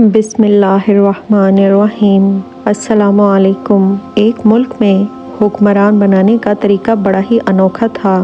بسم اللہ الرحمن الرحیم۔ السلام علیکم۔ ایک ملک میں حکمران بنانے کا طریقہ بڑا ہی انوکھا تھا۔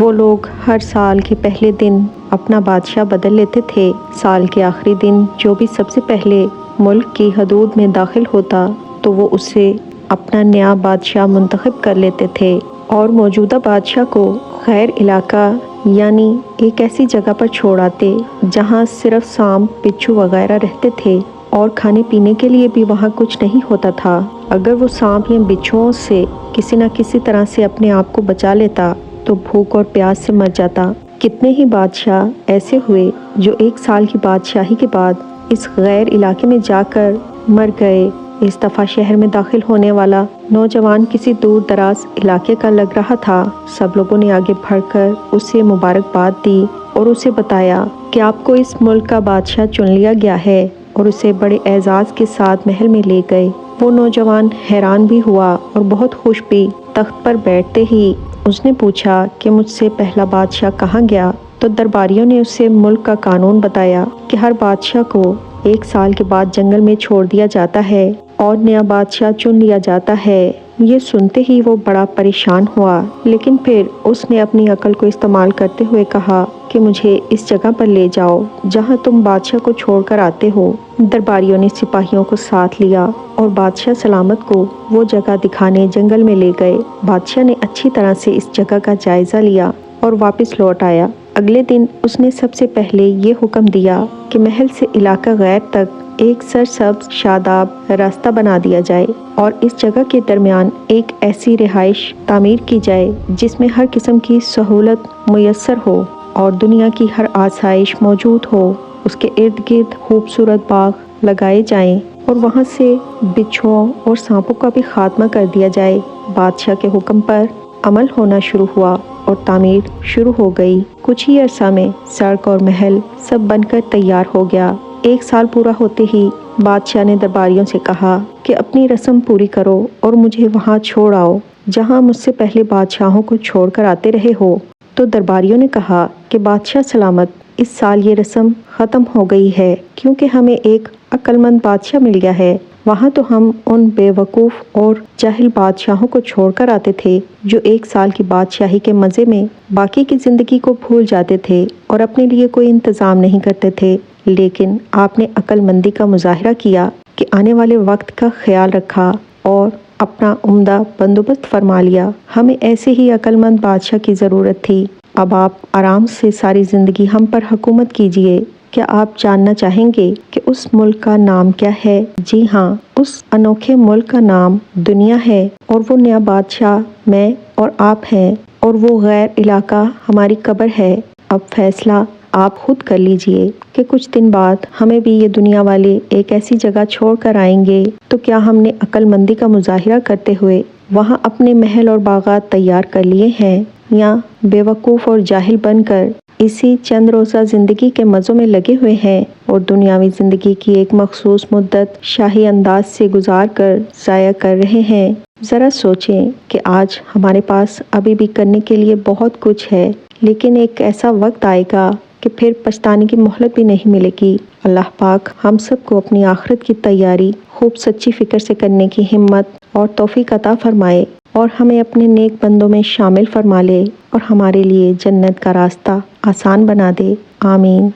وہ لوگ ہر سال کے پہلے دن اپنا بادشاہ بدل لیتے تھے۔ سال کے آخری دن جو بھی سب سے پہلے ملک کی حدود میں داخل ہوتا تو وہ اسے اپنا نیا بادشاہ منتخب کر لیتے تھے اور موجودہ بادشاہ کو غیر علاقہ یعنی ایک ایسی جگہ پر چھوڑ آتے جہاں صرف سانپ بچھو وغیرہ رہتے تھے اور کھانے پینے کے لیے بھی وہاں کچھ نہیں ہوتا تھا۔ اگر وہ سانپ یا بچھوؤں سے کسی نہ کسی طرح سے اپنے آپ کو بچا لیتا تو بھوک اور پیاس سے مر جاتا۔ کتنے ہی بادشاہ ایسے ہوئے جو 1 سال کی بادشاہی کے بعد اس غیر علاقے میں جا کر مر گئے۔ اس دفعہ شہر میں داخل ہونے والا نوجوان کسی دور دراز علاقے کا لگ رہا تھا۔ سب لوگوں نے آگے بڑھ کر اسے مبارکباد دی اور اسے بتایا کہ آپ کو اس ملک کا بادشاہ چن لیا گیا ہے، اور اسے بڑے اعزاز کے ساتھ محل میں لے گئے۔ وہ نوجوان حیران بھی ہوا اور بہت خوش بھی۔ تخت پر بیٹھتے ہی اس نے پوچھا کہ مجھ سے پہلا بادشاہ کہاں گیا؟ تو درباریوں نے اسے ملک کا قانون بتایا کہ ہر بادشاہ کو 1 سال کے بعد جنگل میں چھوڑ دیا جاتا ہے اور نیا بادشاہ چن لیا جاتا ہے۔ یہ سنتے ہی وہ بڑا پریشان ہوا، لیکن پھر اس نے اپنی عقل کو استعمال کرتے ہوئے کہا کہ مجھے اس جگہ پر لے جاؤ جہاں تم بادشاہ کو چھوڑ کر آتے ہو۔ درباریوں نے سپاہیوں کو ساتھ لیا اور بادشاہ سلامت کو وہ جگہ دکھانے جنگل میں لے گئے۔ بادشاہ نے اچھی طرح سے اس جگہ کا جائزہ لیا اور واپس لوٹ آیا۔ اگلے دن اس نے سب سے پہلے یہ حکم دیا کہ محل سے علاقہ غیر تک ایک سرسبز شاداب راستہ بنا دیا جائے اور اس جگہ کے درمیان ایک ایسی رہائش تعمیر کی جائے جس میں ہر قسم کی سہولت میسر ہو اور دنیا کی ہر آسائش موجود ہو۔ اس کے ارد گرد خوبصورت باغ لگائے جائیں اور وہاں سے بچھوؤں اور سانپوں کا بھی خاتمہ کر دیا جائے۔ بادشاہ کے حکم پر عمل ہونا شروع ہوا اور تعمیر شروع ہو گئی۔ کچھ ہی عرصہ میں سڑک اور محل سب بن کر تیار ہو گیا۔ 1 سال پورا ہوتے ہی بادشاہ نے درباریوں سے کہا کہ اپنی رسم پوری کرو اور مجھے وہاں چھوڑ آؤ جہاں مجھ سے پہلے بادشاہوں کو چھوڑ کر آتے رہے ہو۔ تو درباریوں نے کہا کہ بادشاہ سلامت، اس سال یہ رسم ختم ہو گئی ہے کیونکہ ہمیں ایک عقل مند بادشاہ مل گیا ہے۔ وہاں تو ہم ان بے وقوف اور جاہل بادشاہوں کو چھوڑ کر آتے تھے جو 1 سال کی بادشاہی کے مزے میں باقی کی زندگی کو بھول جاتے تھے اور اپنے لیے کوئی انتظام نہیں کرتے تھے، لیکن آپ نے عقل مندی کا مظاہرہ کیا کہ آنے والے وقت کا خیال رکھا اور اپنا عمدہ بندوبست فرما لیا۔ ہمیں ایسے ہی عقل مند بادشاہ کی ضرورت تھی۔ اب آپ آرام سے ساری زندگی ہم پر حکومت کیجیے۔ کیا آپ جاننا چاہیں گے کہ اس ملک کا نام کیا ہے؟ جی ہاں، اس انوکھے ملک کا نام دنیا ہے، اور وہ نیا بادشاہ میں اور آپ ہیں، اور وہ غیر علاقہ ہماری قبر ہے۔ اب فیصلہ آپ خود کر لیجئے کہ کچھ دن بعد ہمیں بھی یہ دنیا والے ایک ایسی جگہ چھوڑ کر آئیں گے تو کیا ہم نے عقل مندی کا مظاہرہ کرتے ہوئے وہاں اپنے محل اور باغات تیار کر لیے ہیں، یا بے وقوف اور جاہل بن کر اسی چند روزہ زندگی کے مزوں میں لگے ہوئے ہیں اور دنیاوی زندگی کی ایک مخصوص مدت شاہی انداز سے گزار کر ضائع کر رہے ہیں؟ ذرا سوچیں کہ آج ہمارے پاس ابھی بھی کرنے کے لیے بہت کچھ ہے، لیکن ایک ایسا وقت آئے گا کہ پھر پچھتانے کی مہلت بھی نہیں ملے گی۔ اللہ پاک ہم سب کو اپنی آخرت کی تیاری خوب سچی فکر سے کرنے کی ہمت اور توفیق عطا فرمائے، اور ہمیں اپنے نیک بندوں میں شامل فرما لے اور ہمارے لیے جنت کا راستہ آسان بنا دے۔ آمین۔